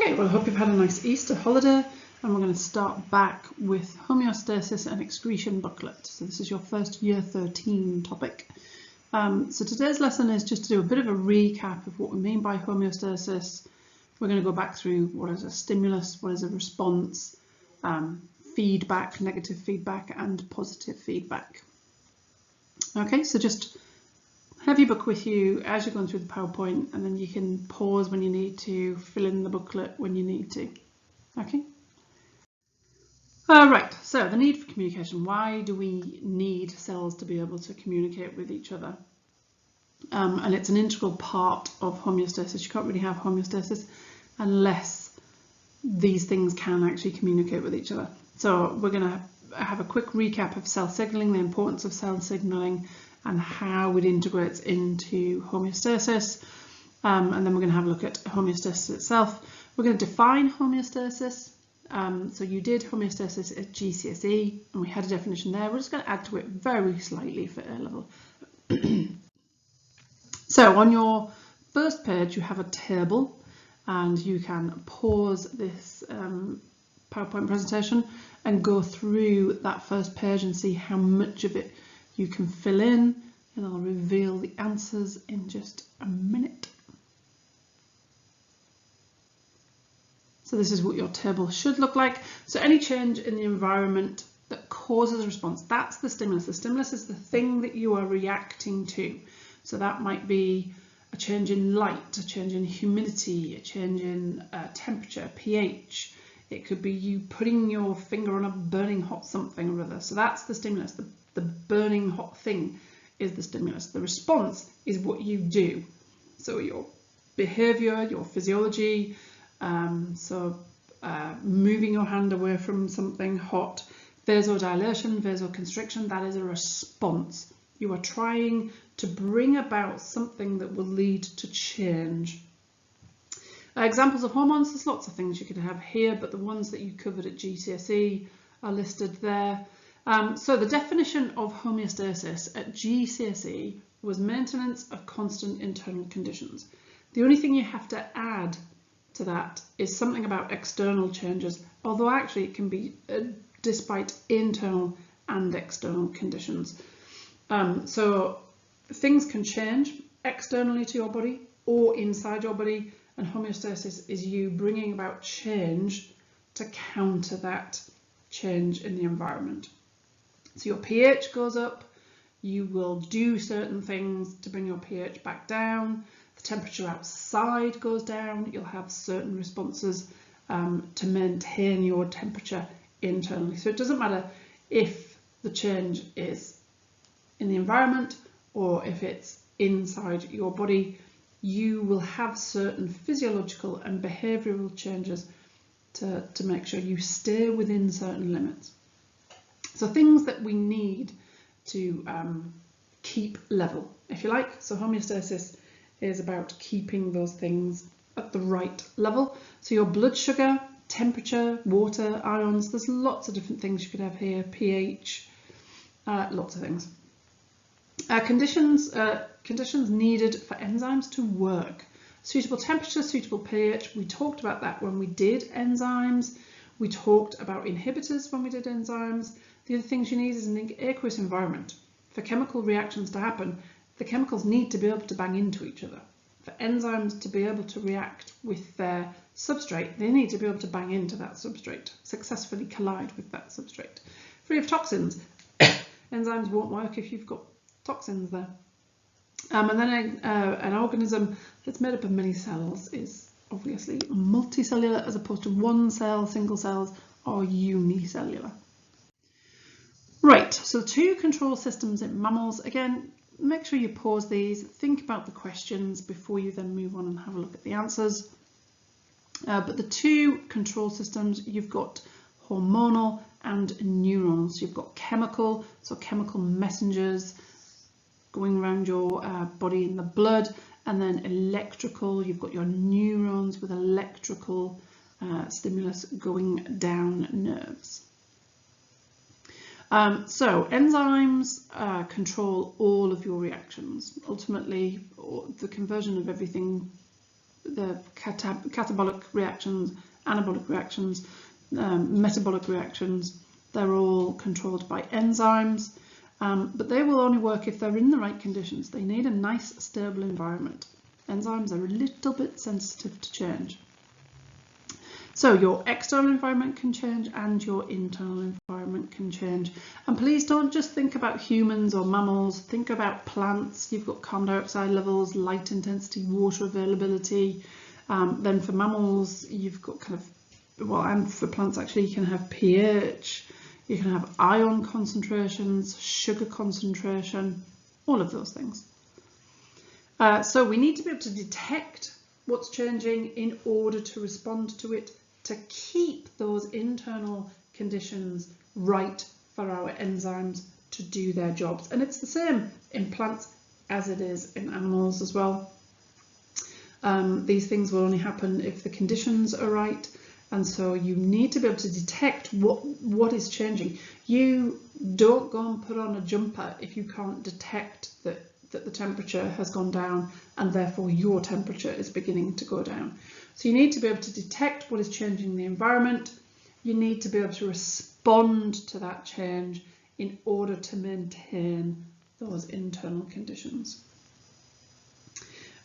Okay, well I hope you've had a nice Easter holiday, and we're going to start back with homeostasis and excretion booklet. So this is your first year 13 topic. So today's lesson is just to do a bit of a recap of what we mean by homeostasis. We're going to go back through what is a stimulus, what is a response, feedback, negative feedback and positive feedback. Okay, so just have your book with you as you're going through the PowerPoint, and then you can pause when you need to, fill in the booklet when you need to. Okay. Right, so the need for communication. Why do we need cells to be able to communicate with each other? And it's an integral part of homeostasis. You can't really have homeostasis unless these things can actually communicate with each other. So we're going to have a quick recap of cell signaling, the importance of cell signaling, and how it integrates into homeostasis. And then we're going to have a look at homeostasis itself. We're going to define homeostasis. So you did homeostasis at GCSE, and we had a definition there. We're just going to add to it very slightly for A level. So on your first page, you have a table, and you can pause this PowerPoint presentation and go through that first page and see how much of it you can fill in, and I'll reveal the answers in just a minute. So this is what your table should look like. So any change in the environment that causes a response, that's the stimulus. The stimulus is the thing that you are reacting to. So that might be a change in light, a change in humidity, a change in temperature, pH. It could be you putting your finger on a burning hot something or other. So that's the stimulus. The burning hot thing is the stimulus. The response is what you do. So your behavior, your physiology, moving your hand away from something hot, vasodilation, vasoconstriction, that is a response. You are trying to bring about something that will lead to change. Examples of hormones, there's lots of things you could have here, but the ones that you covered at GCSE are listed there. So the definition of homeostasis at GCSE was maintenance of constant internal conditions. The only thing you have to add to that is something about external changes, although actually it can be despite internal and external conditions. So things can change externally to your body or inside your body, and homeostasis is you bringing about change to counter that change in the environment. So your pH goes up, you will do certain things to bring your pH back down. The temperature outside goes down, you'll have certain responses to maintain your temperature internally. So it doesn't matter if the change is in the environment or if it's inside your body, you will have certain physiological and behavioural changes to make sure you stay within certain limits. So things that we need to keep level, if you like. So homeostasis is about keeping those things at the right level. So your blood sugar, temperature, water, ions, there's lots of different things you could have here, pH, lots of things. Conditions needed for enzymes to work. Suitable temperature, suitable pH, we talked about that when we did enzymes. We talked about inhibitors when we did enzymes. The other things you need is an aqueous environment. For chemical reactions to happen, the chemicals need to be able to bang into each other. For enzymes to be able to react with their substrate, they need to be able to bang into that substrate, successfully collide with that substrate. Free of toxins, enzymes won't work if you've got toxins there. And then an organism that's made up of many cells is obviously multicellular as opposed to one cell, single cells, or unicellular. Right, so two control systems in mammals. Again, make sure you pause these, think about the questions before you then move on and have a look at the answers. But the two control systems, you've got hormonal and neuronal. So you've got chemical, so chemical messengers going around your body in the blood, and then electrical, you've got your neurons with electrical stimulus going down nerves. So enzymes control all of your reactions. Ultimately, the conversion of everything the catabolic reactions, anabolic reactions, metabolic reactions, they're all controlled by enzymes, but they will only work if they're in the right conditions. They need a nice, stable environment. Enzymes are a little bit sensitive to change. So your external environment can change and your internal environment can change. And please don't just think about humans or mammals, think about plants. You've got carbon dioxide levels, light intensity, water availability. Then for mammals, you've got kind of, well, and for plants actually, you can have pH, you can have ion concentrations, sugar concentration, all of those things. So we need to be able to detect what's changing in order to respond to it, to keep those internal conditions right for our enzymes to do their jobs. And it's the same in plants as it is in animals as well. These things will only happen if the conditions are right, and so you need to be able to detect what is changing. You don't go and put on a jumper if you can't detect that the temperature has gone down and therefore your temperature is beginning to go down. So you need to be able to detect what is changing in the environment. You need to be able to respond to that change in order to maintain those internal conditions.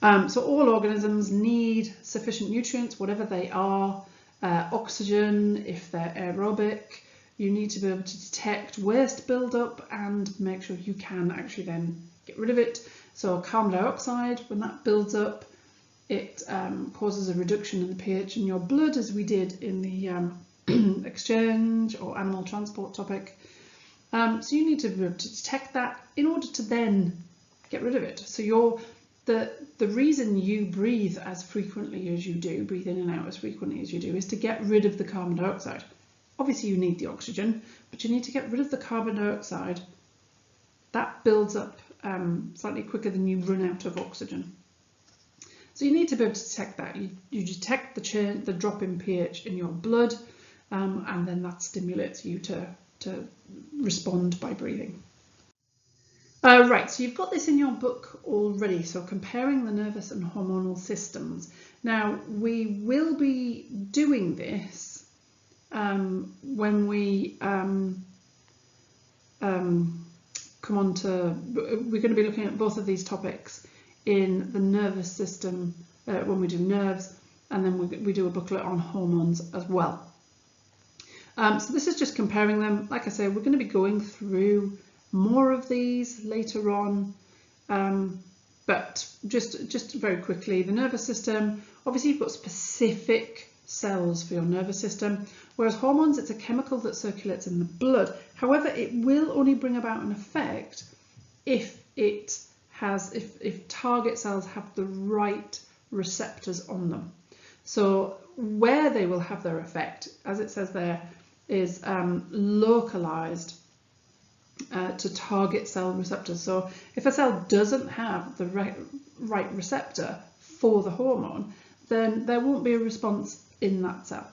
So all organisms need sufficient nutrients, whatever they are, oxygen if they're aerobic. You need to be able to detect waste buildup and make sure you can actually then get rid of it. So carbon dioxide, when that builds up, it causes a reduction in the pH in your blood, as we did in the exchange or animal transport topic. So you need to be able to detect that in order to then get rid of it. So the reason you breathe as frequently as you do, breathe in and out as frequently as you do, is to get rid of the carbon dioxide. Obviously you need the oxygen, but you need to get rid of the carbon dioxide. That builds up slightly quicker than you run out of oxygen. So you need to be able to detect that. You detect the drop in pH in your blood, and then that stimulates you to respond by breathing. Right, so you've got this in your book already, so comparing the nervous and hormonal systems. Now, we will be doing this when we come on to, we're going to be looking at both of these topics in the nervous system when we do nerves, and then we do a booklet on hormones as well. So this is just comparing them. Like I say, we're going to be going through more of these later on, but just very quickly, the nervous system, obviously you've got specific cells for your nervous system, whereas hormones, it's a chemical that circulates in the blood. However, it will only bring about an effect if target cells have the right receptors on them. So where they will have their effect, as it says there, is localized to target cell receptors. So if a cell doesn't have the right receptor for the hormone, then there won't be a response in that cell.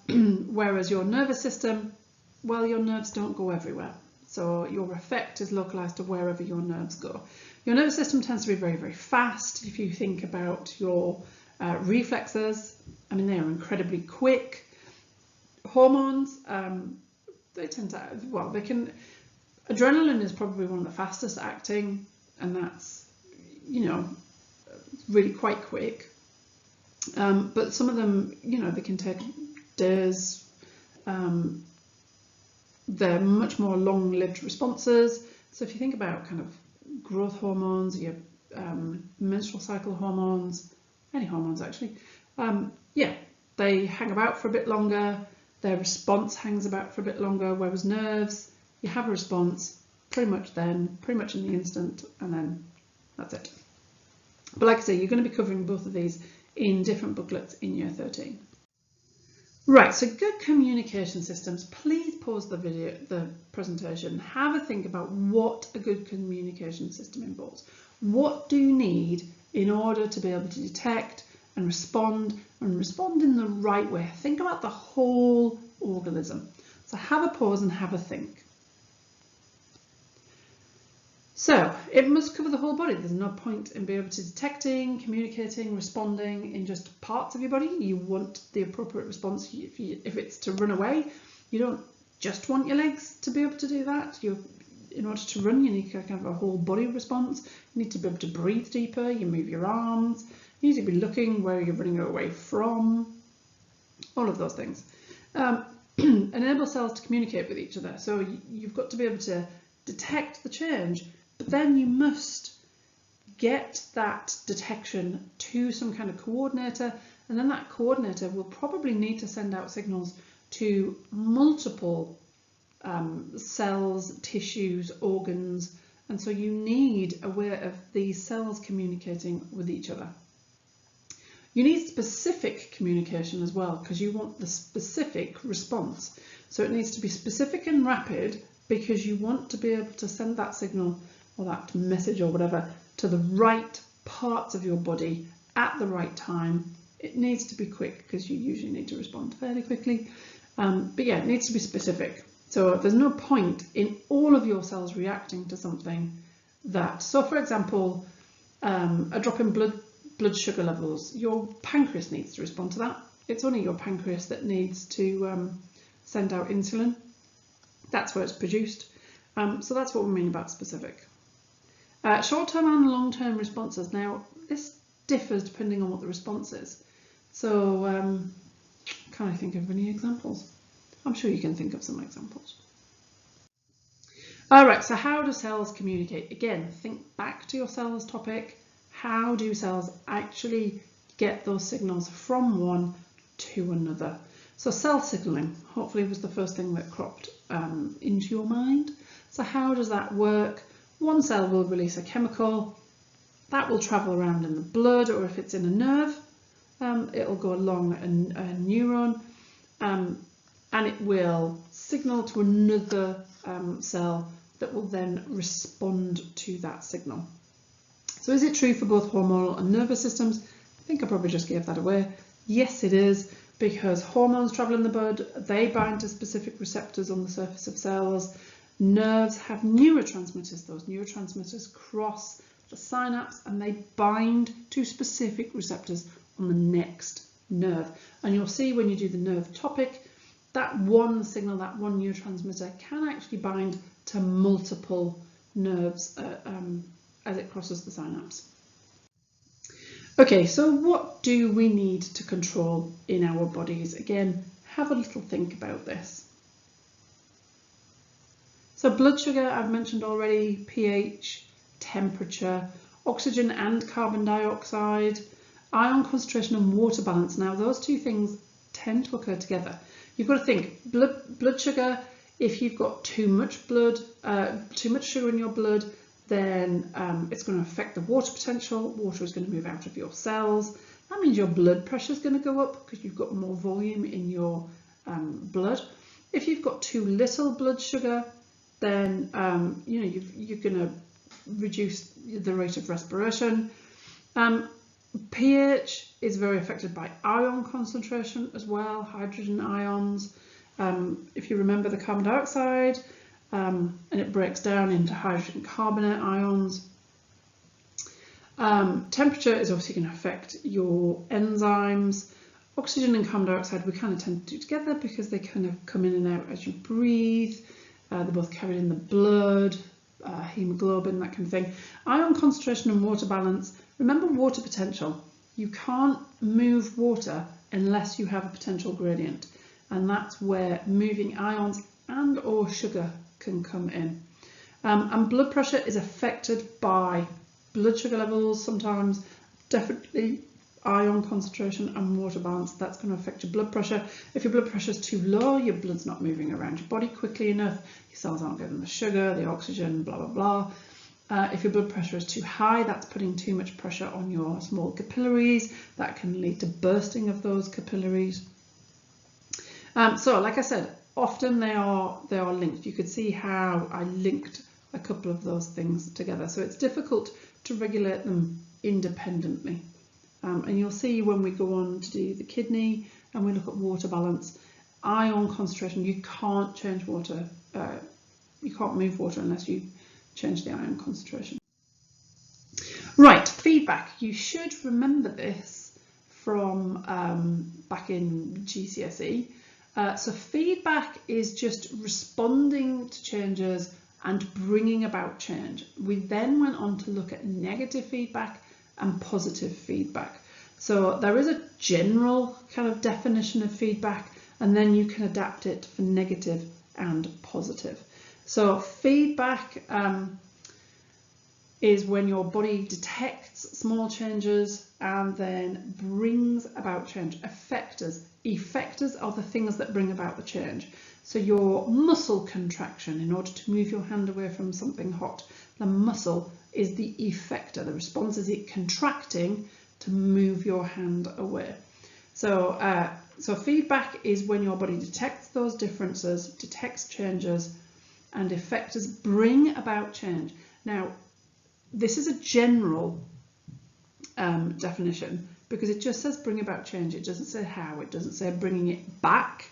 Whereas your nervous system, well, your nerves don't go everywhere. So your effect is localized to wherever your nerves go. Your nervous system tends to be very, very fast. If you think about your reflexes, I mean, they are incredibly quick. Hormones, they tend to, well, they can, adrenaline is probably one of the fastest acting, and that's, you know, really quite quick. But some of them, you know, they can take days. They're much more long-lived responses. So if you think about kind of growth hormones, your menstrual cycle hormones, any hormones actually, yeah, they hang about for a bit longer. Their response hangs about for a bit longer, whereas nerves, you have a response pretty much then, pretty much in the instant, and then that's it. But like I say, you're going to be covering both of these in different booklets in year 13. Right, so good communication systems. Please pause the presentation, have a think about what a good communication system involves. What do you need in order to be able to detect and respond in the right way? Think about the whole organism. So have a pause and have a think. So it must cover the whole body. There's no point in being able to detecting, communicating, responding in just parts of your body. You want the appropriate response. If it's to run away, you don't just want your legs to be able to do that. In order to run, you need to have a whole body response. You need to be able to breathe deeper. You move your arms. You need to be looking where you're running away from. All of those things. Enable cells to communicate with each other. So you've got to be able to detect the change, but then you must get that detection to some kind of coordinator, and then that coordinator will probably need to send out signals to multiple cells, tissues, organs, and so you need a way of these cells communicating with each other. You need specific communication as well, because you want the specific response. So it needs to be specific and rapid, because you want to be able to send that signal or that message or whatever to the right parts of your body at the right time. It needs to be quick, because you usually need to respond fairly quickly. But yeah, it needs to be specific. So there's no point in all of your cells reacting to something that, so for example, a drop in blood sugar levels, your pancreas needs to respond to that. It's only your pancreas that needs to send out insulin. That's where it's produced. So that's what we mean about specific. Short-term and long-term responses. Now, this differs depending on what the response is. So can I think of any examples? I'm sure you can think of some examples. All right, so how do cells communicate? Again, think back to your cells topic. How do cells actually get those signals from one to another? So cell signaling, hopefully, was the first thing that cropped into your mind. So how does that work? One cell will release a chemical that will travel around in the blood, or if it's in a nerve, it'll go along a neuron, and it will signal to another cell that will then respond to that signal. So is it true for both hormonal and nervous systems? I think I probably just gave that away. Yes, it is, because hormones travel in the blood, they bind to specific receptors on the surface of cells. Nerves have neurotransmitters. Those neurotransmitters cross the synapse and they bind to specific receptors on the next nerve. And you'll see when you do the nerve topic, that one signal, that one neurotransmitter can actually bind to multiple nerves as it crosses the synapse. Okay, so what do we need to control in our bodies? Again, have a little think about this. So blood sugar, I've mentioned already, pH, temperature, oxygen and carbon dioxide, ion concentration and water balance. Now those two things tend to occur together. You've got to think, blood sugar, if you've got too much sugar in your blood, then it's going to affect the water potential. Water is going to move out of your cells. That means your blood pressure is going to go up because you've got more volume in your blood. If you've got too little blood sugar, then you're going to reduce the rate of respiration. pH is very affected by ion concentration as well, hydrogen ions. If you remember the carbon dioxide, and it breaks down into hydrogen carbonate ions. Temperature is obviously going to affect your enzymes. Oxygen and carbon dioxide we kind of tend to do together because they kind of come in and out as you breathe. They're both carried in the blood, hemoglobin, that kind of thing. Ion concentration and water balance. Remember water potential. You can't move water unless you have a potential gradient, and that's where moving ions and or sugar can come in. And blood pressure is affected by blood sugar levels sometimes, definitely ion concentration and water balance. That's going to affect your blood pressure. If your blood pressure is too low, your blood's not moving around your body quickly enough, your cells aren't getting the sugar, the oxygen, blah, blah, blah. If your blood pressure is too high, that's putting too much pressure on your small capillaries. That can lead to bursting of those capillaries. So like I said, often they are linked. You could see how I linked a couple of those things together. So it's difficult to regulate them independently. And you'll see when we go on to do the kidney and we look at water balance, ion concentration, you can't change water, you can't move water unless you change the iron concentration. Right, feedback. You should remember this from back in GCSE. So feedback is just responding to changes and bringing about change. We then went on to look at negative feedback and positive feedback. So there is a general kind of definition of feedback, and then you can adapt it for negative and positive. So feedback is when your body detects small changes and then brings about change. Effectors. Effectors are the things that bring about the change. So your muscle contraction in order to move your hand away from something hot, the muscle is the effector. The response is it contracting to move your hand away. So, so feedback is when your body detects those differences, detects changes, and effectors bring about change. Now, this is a general definition because it just says bring about change. It doesn't say how. It doesn't say bringing it back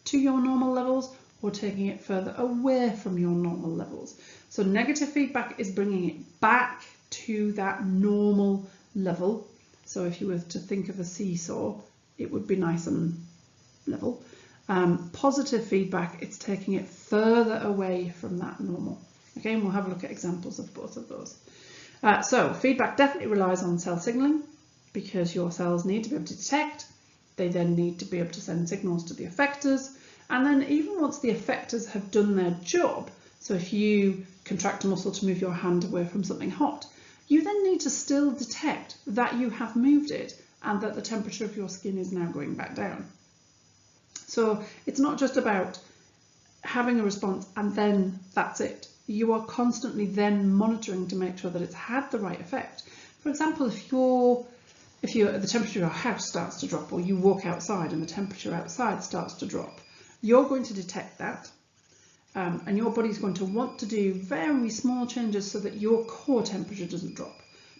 to your normal levels or taking it further away from your normal levels. So negative feedback is bringing it back to that normal level. So if you were to think of a seesaw, it would be nice and level. Positive feedback, it's taking it further away from that normal. Okay, and we'll have a look at examples of both of those. So feedback definitely relies on cell signaling because your cells need to be able to detect. They then need to be able to send signals to the effectors. And then even once the effectors have done their job, so if you contract a muscle to move your hand away from something hot, you then need to still detect that you have moved it and that the temperature of your skin is now going back down. So it's not just about having a response and then that's it. You are constantly then monitoring to make sure that it's had the right effect. For example, if the temperature of your house starts to drop, or you walk outside and the temperature outside starts to drop, you're going to detect that. And your body's going to want to do very small changes so that your core temperature doesn't drop.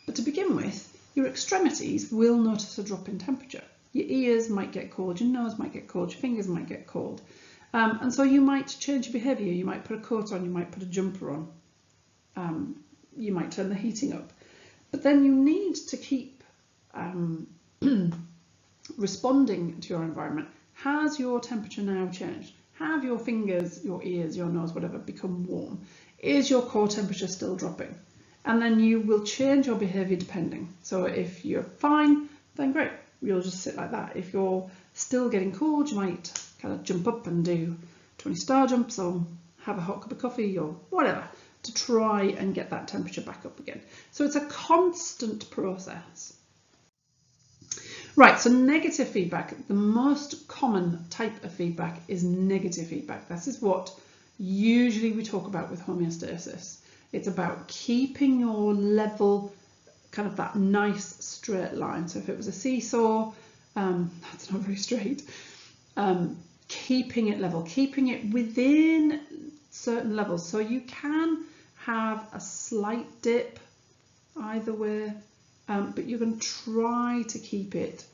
But to begin with, your extremities will notice a drop in temperature. Your ears might get cold, your nose might get cold, your fingers might get cold. And so you might change your behaviour. You might put a coat on, you might put a jumper on, you might turn the heating up. But then you need to keep responding to your environment. Has your temperature now changed? Have your fingers, your ears, your nose, whatever, become warm? Is your core temperature still dropping? And then you will change your behaviour depending. So if you're fine, then great, you'll just sit like that. If you're still getting cold, you might kind of jump up and do 20 star jumps or have a hot cup of coffee or whatever to try and get that temperature back up again. So it's a constant process. Right, so negative feedback, the most common type of feedback is negative feedback. This is what usually we talk about with homeostasis. It's about keeping your level kind of that nice straight line. So if it was a seesaw, that's not very straight. Keeping it level, keeping it within certain levels. So you can have a slight dip either way, but you're going to try to keep it.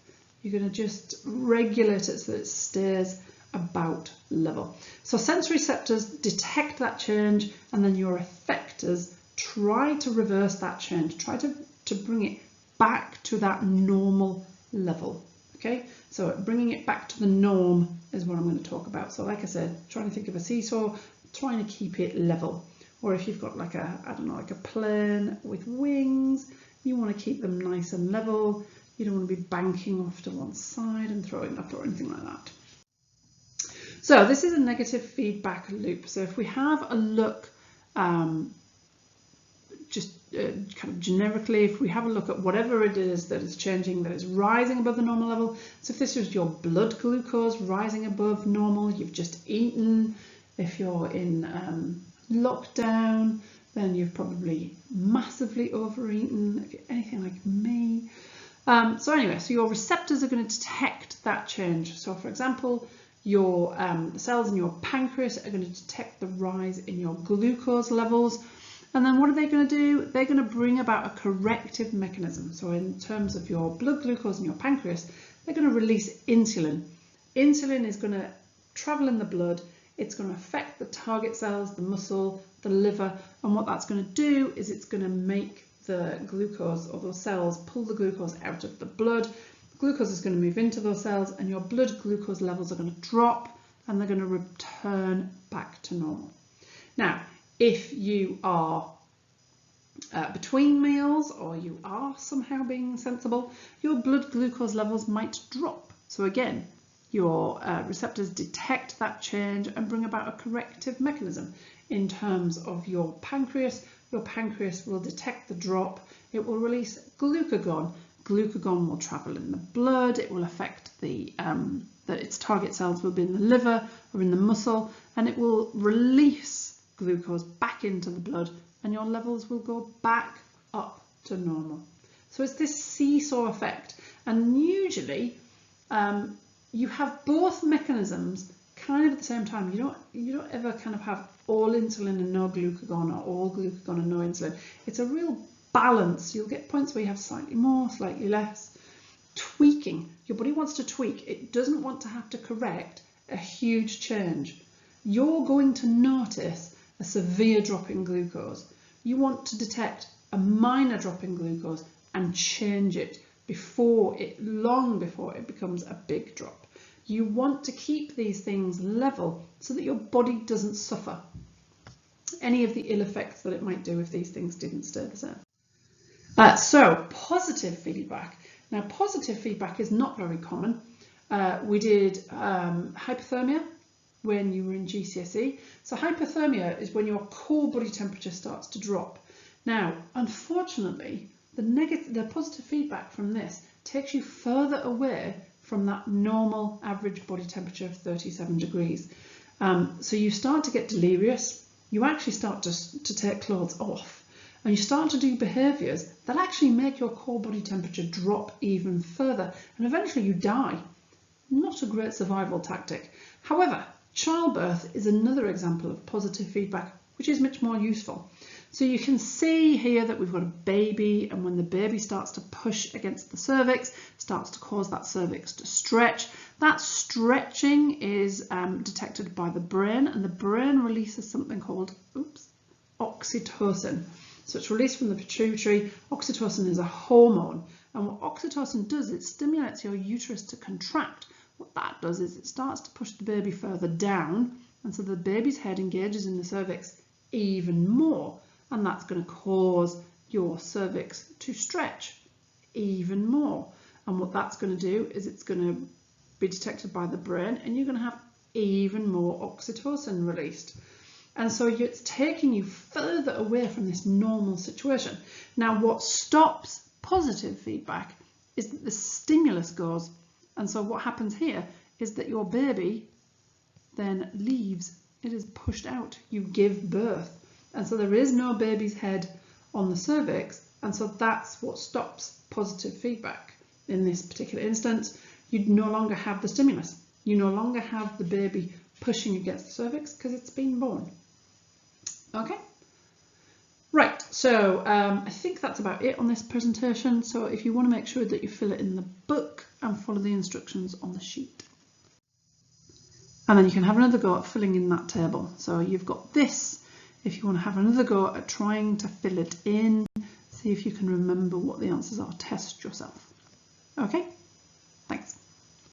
You're going to just regulate it so that it stays about level. So sensory receptors detect that change, and then your effectors try to reverse that change, try to bring it back to that normal level. Okay, so bringing it back to the norm is what I'm going to talk about. So like I said, trying to think of a seesaw, trying to keep it level. Or if you've got like a, I don't know, like a plane with wings, you want to keep them nice and level. You don't want to be banking off to one side and throwing up or anything like that. So this is a negative feedback loop. So if we have a look, kind of generically, if we have a look at whatever it is that is changing, that is rising above the normal level. So if this is your blood glucose rising above normal, you've just eaten. If you're in lockdown, then you've probably massively overeaten. If you're anything like me. So anyway, so your receptors are going to detect that change. So for example, your the cells in your pancreas are going to detect the rise in your glucose levels. And then what are they going to do? They're going to bring about a corrective mechanism. So in terms of your blood glucose in your pancreas, they're going to release insulin. Insulin is going to travel in the blood. It's going to affect the target cells, the muscle, the liver, and what that's going to do is it's going to make the glucose, or those cells pull the glucose out of the blood. Glucose is going to move into those cells, and your blood glucose levels are going to drop, and they're going to return back to normal. Now, if you are between meals, or you are somehow being sensible, your blood glucose levels might drop. So again, your receptors detect that change and bring about a corrective mechanism in terms of your pancreas. Your pancreas will detect the drop. It will release glucagon. Glucagon will travel in the blood. It will affect its target cells will be in the liver or in the muscle, and it will release glucose back into the blood, and your levels will go back up to normal. So it's this seesaw effect, and usually you have both mechanisms kind of at the same time. You don't ever kind of have all insulin and no glucagon, or all glucagon and no insulin. It's a real balance. You'll get points where you have slightly more, slightly less. Tweaking. Your body wants to tweak. It doesn't want to have to correct a huge change. You're going to notice a severe drop in glucose. You want to detect a minor drop in glucose and change it long before it becomes a big drop. You want to keep these things level so that your body doesn't suffer any of the ill effects that it might do if these things didn't stay the same. So positive feedback. Now, positive feedback is not very common. We did hypothermia when you were in GCSE. So hypothermia is when your core body temperature starts to drop. Now, unfortunately, the positive feedback from this takes you further away from that normal average body temperature of 37 degrees. So you start to get delirious. You actually start to take clothes off, and you start to do behaviours that actually make your core body temperature drop even further, and eventually you die. Not a great survival tactic. However, childbirth is another example of positive feedback, which is much more useful. So you can see here that we've got a baby, and when the baby starts to push against the cervix, starts to cause that cervix to stretch. That stretching is detected by the brain, and the brain releases something called oxytocin. So it's released from the pituitary. Oxytocin is a hormone, and what oxytocin does, it stimulates your uterus to contract. What that does is it starts to push the baby further down, and so the baby's head engages in the cervix even more, and that's going to cause your cervix to stretch even more. And what that's going to do is it's going to be detected by the brain, and you're going to have even more oxytocin released. And so it's taking you further away from this normal situation. Now, what stops positive feedback is that the stimulus goes. And so what happens here is that your baby then leaves. It is pushed out. You give birth. And so there is no baby's head on the cervix. And so that's what stops positive feedback. In this particular instance, you no longer have the stimulus. You no longer have the baby pushing against the cervix because it's been born. Okay. Right, so I think that's about it on this presentation. So if you want to make sure that you fill it in the book and follow the instructions on the sheet. And then you can have another go at filling in that table. So you've got this. If you want to have another go at trying to fill it in, see if you can remember what the answers are. Test yourself. Okay.